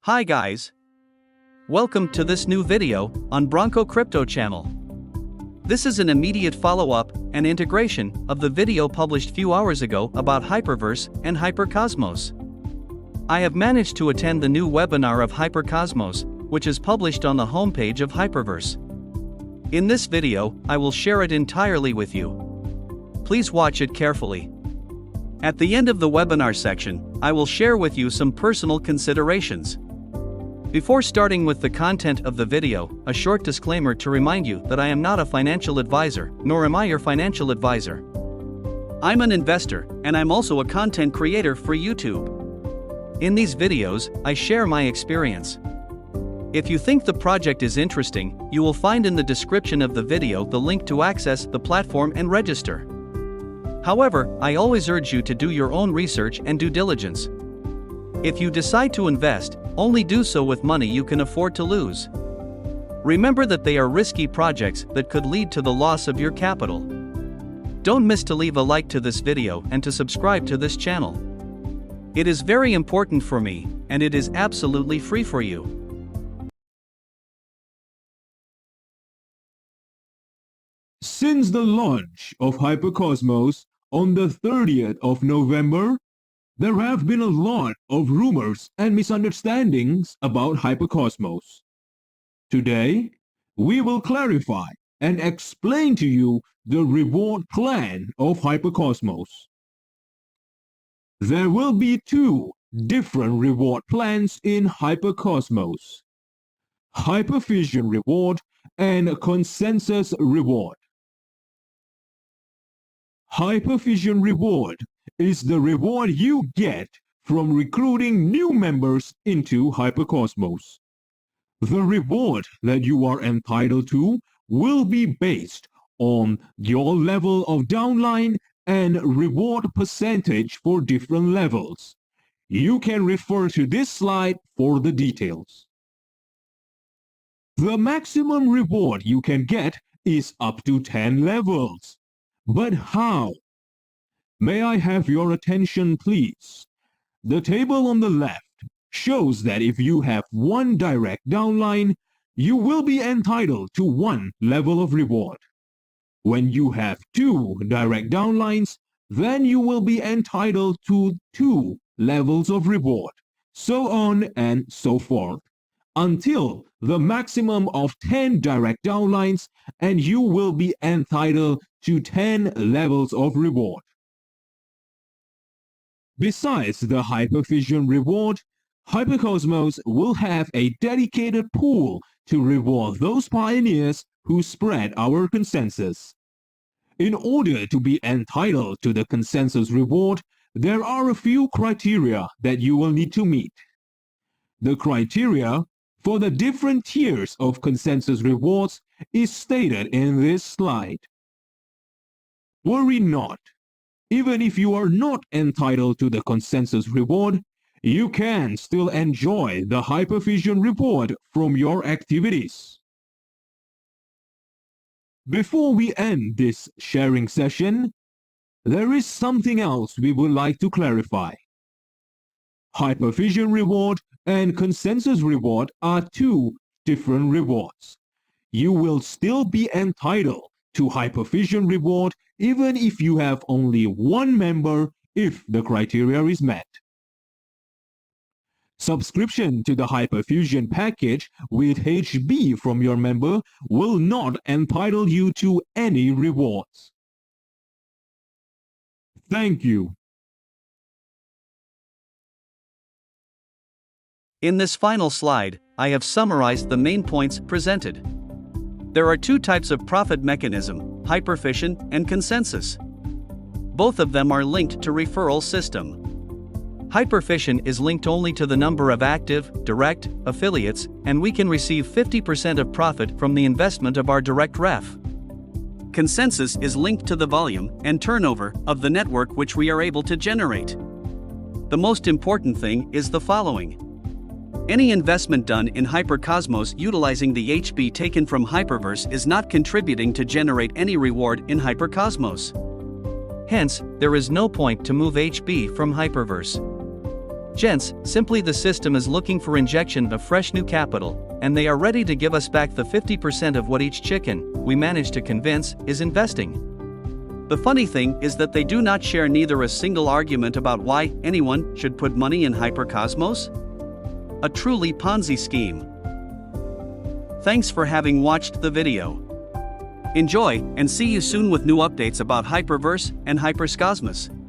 Hi guys! Welcome to this new video on Bronco Crypto channel. This is an immediate follow-up and integration of the video published few hours ago about Hyperverse and Hypercosmos. I have managed to attend the new webinar of Hypercosmos, which is published on the homepage of Hyperverse. In this video, I will share it entirely with you. Please watch it carefully. At the end of the webinar section, I will share with you some personal considerations. Before starting with the content of the video, a short disclaimer to remind you that I am not a financial advisor, nor am I your financial advisor. I'm an investor, and I'm also a content creator for YouTube. In these videos, I share my experience. If you think the project is interesting, you will find in the description of the video the link to access the platform and register. However, I always urge you to do your own research and due diligence. If you decide to invest, only do so with money you can afford to lose. Remember that they are risky projects that could lead to the loss of your capital. Don't miss to leave a like to this video and to subscribe to this channel. It is very important for me, and it is absolutely free for you. Since the launch of Hypercosmos on the 30th of November, there have been a lot of rumors and misunderstandings about Hypercosmos. Today, we will clarify and explain to you the reward plan of Hypercosmos. There will be two different reward plans in Hypercosmos: Hyperfusion reward and Consensus reward. Hyperfusion reward is the reward you get from recruiting new members into Hypercosmos. The reward that you are entitled to will be based on your level of downline and reward percentage for different levels. You can refer to this slide for the details. The maximum reward you can get is up to 10 levels. But how? May I have your attention, please? The table on the left shows that if you have one direct downline, you will be entitled to 1 level of reward. When you have 2 direct downlines, then you will be entitled to 2 levels of reward, so on and so forth, until the maximum of 10 direct downlines, and you will be entitled to 10 levels of reward. Besides the Hyperfusion reward, Hypercosmos will have a dedicated pool to reward those pioneers who spread our consensus. In order to be entitled to the consensus reward, there are a few criteria that you will need to meet. The criteria for the different tiers of consensus rewards is stated in this slide. Worry not. Even if you are not entitled to the consensus reward, you can still enjoy the Hyperfusion reward from your activities. Before we end this sharing session, there is something else we would like to clarify. Hyperfusion reward and consensus reward are two different rewards. You will still be entitled to Hyperfusion reward even if you have only one member if the criteria is met. Subscription to the Hyperfusion package with HB from your member will not entitle you to any rewards. Thank you. In this final slide, I have summarized the main points presented. There are two types of profit mechanism, Hyperfusion and Consensus. Both of them are linked to referral system. Hyperfusion is linked only to the number of active, direct, affiliates, and we can receive 50% of profit from the investment of our direct ref. Consensus is linked to the volume and turnover of the network which we are able to generate. The most important thing is the following. Any investment done in Hypercosmos utilizing the HB taken from Hyperverse is not contributing to generate any reward in Hypercosmos. Hence, there is no point to move HB from Hyperverse. Gents, simply the system is looking for injection of fresh new capital, and they are ready to give us back the 50% of what each chicken we managed to convince is investing. The funny thing is that they do not share neither a single argument about why anyone should put money in Hypercosmos. A truly Ponzi scheme. Thanks for having watched the video. Enjoy, and see you soon with new updates about Hyperverse and Hypercosmos.